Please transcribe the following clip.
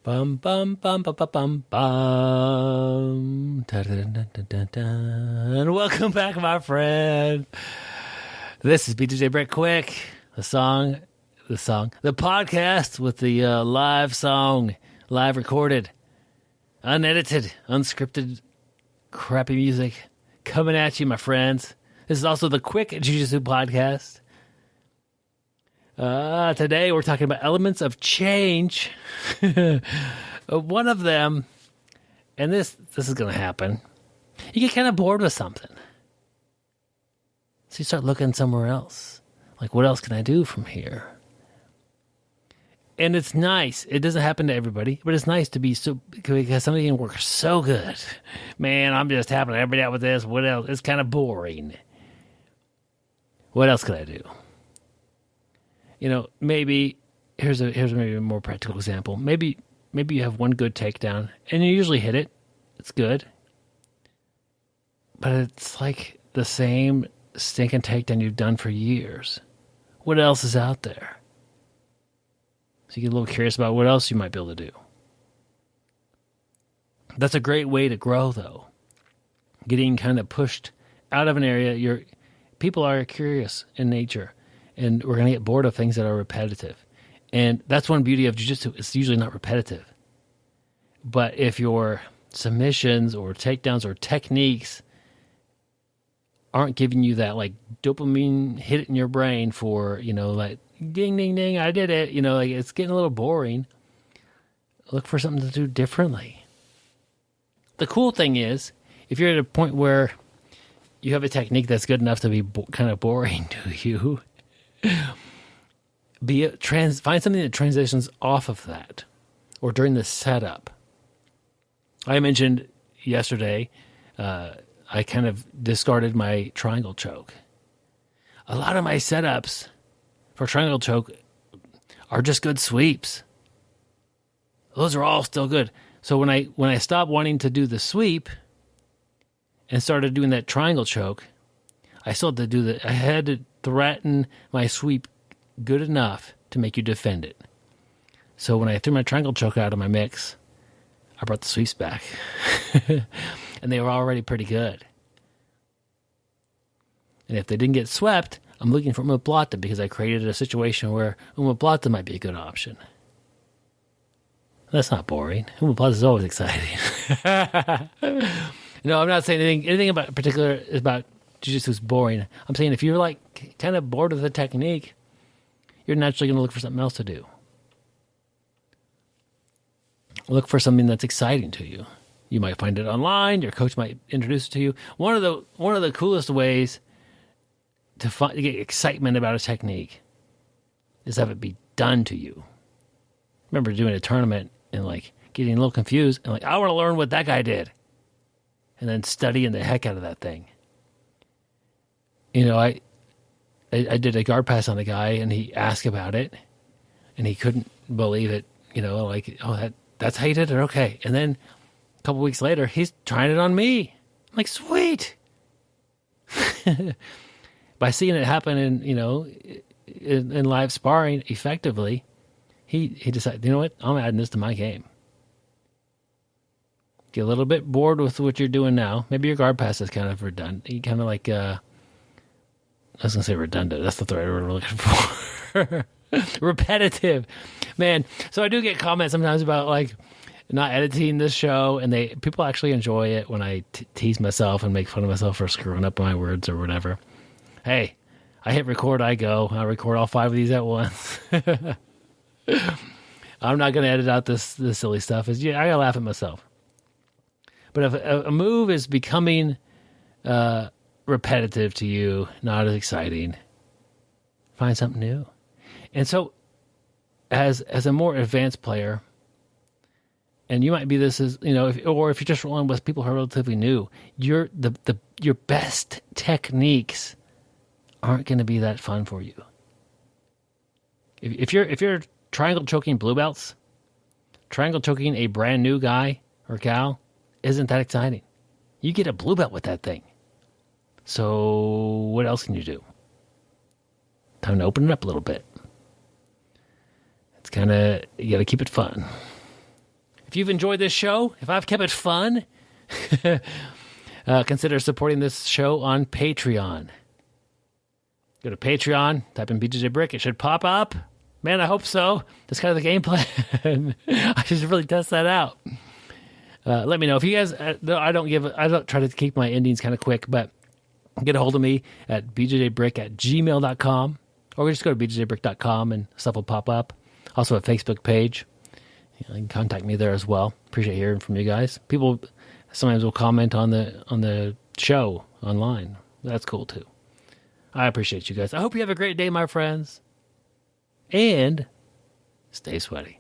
Bum bum bum bum bum bum bum. Dun, dun, dun, dun, dun, dun. Welcome back, my friend. This is BjjBrick Quick. The podcast with the live song, live recorded, unedited, unscripted, crappy music coming at you, my friends. This is also the Quick Jiu-Jitsu podcast. Today we're talking about elements of change. One of them, and this is going to happen, you get kind of bored with something. So you start looking somewhere else. Like, what else can I do from here? And it's nice. It doesn't happen to everybody, but it's nice to be because somebody can work so good. Man, I'm just having every day with this. What else? It's kind of boring. What else can I do? You know, maybe here's maybe a more practical example. Maybe you have one good takedown and you usually hit it. It's good. But it's like the same stinking takedown you've done for years. What else is out there? So you get a little curious about what else you might be able to do. That's a great way to grow, though. Getting kind of pushed out of an area. People are curious in nature. And we're going to get bored of things that are repetitive. And that's one beauty of jiu-jitsu. It's usually not repetitive. But if your submissions or takedowns or techniques aren't giving you that, like, dopamine hit in your brain for, you know, like, ding, ding, ding, I did it. You know, like, it's getting a little boring. Look for something to do differently. The cool thing is, if you're at a point where you have a technique that's good enough to be kind of boring to you, find something that transitions off of that or during the setup. I mentioned yesterday I kind of discarded my triangle choke. A lot of my setups for triangle choke are just good sweeps. Those are all still good. So when I stopped wanting to do the sweep and started doing that triangle choke, I still had to do I had to threaten my sweep good enough to make you defend it. So when I threw my triangle choke out of my mix, I brought the sweeps back. And they were already pretty good. And if they didn't get swept, I'm looking for umaplata because I created a situation where umaplata might be a good option. That's not boring. Umaplata is always exciting. No, I'm not saying anything about particular about jiu-jitsu is boring. I'm saying if you're like kind of bored of the technique, you're naturally going to look for something else to do. Look for something that's exciting to you. You might find it online. Your coach might introduce it to you. One of the coolest ways to get excitement about a technique is have it be done to you. I remember doing a tournament and like getting a little confused and like, I want to learn what that guy did, and then studying the heck out of that thing. You know, I did a guard pass on a guy, and he asked about it, and he couldn't believe it. You know, like, oh, that's how you did it? Okay. And then a couple weeks later, he's trying it on me. I'm like, sweet. By seeing it happen in live sparring effectively, he decided, you know what, I'm adding this to my game. Get a little bit bored with what you're doing now. Maybe your guard pass is kind of redundant. You kind of like, I was going to say redundant. That's the right word we're looking for. Repetitive. Man, so I do get comments sometimes about like not editing this show, and people actually enjoy it when I tease myself and make fun of myself for screwing up my words or whatever. Hey, I hit record, I record all 5 of these at once. I'm not going to edit out this silly stuff. I got to laugh at myself. But if a move is becoming repetitive to you, not as exciting, find something new. And so as a more advanced player, and you might be this as, you know, if you're just rolling with people who are relatively new, your best techniques aren't going to be that fun for you. If you're triangle choking blue belts, triangle choking a brand new guy or gal isn't that exciting. You get a blue belt with that thing. So what else can you do? Time to open it up a little bit. It's kind of, you got to keep it fun. If you've enjoyed this show, if I've kept it fun, consider supporting this show on Patreon. Go to Patreon, type in BjjBrick. It should pop up. Man, I hope so. That's kind of the game plan. I should really test that out. Let me know if you guys. I don't try to keep my endings kind of quick, but get a hold of me at BjjBrick@gmail.com, or just go to BjjBrick.com and stuff will pop up. Also, a Facebook page. You can contact me there as well. Appreciate hearing from you guys. People sometimes will comment on the show online. That's cool too. I appreciate you guys. I hope you have a great day, my friends, and stay sweaty.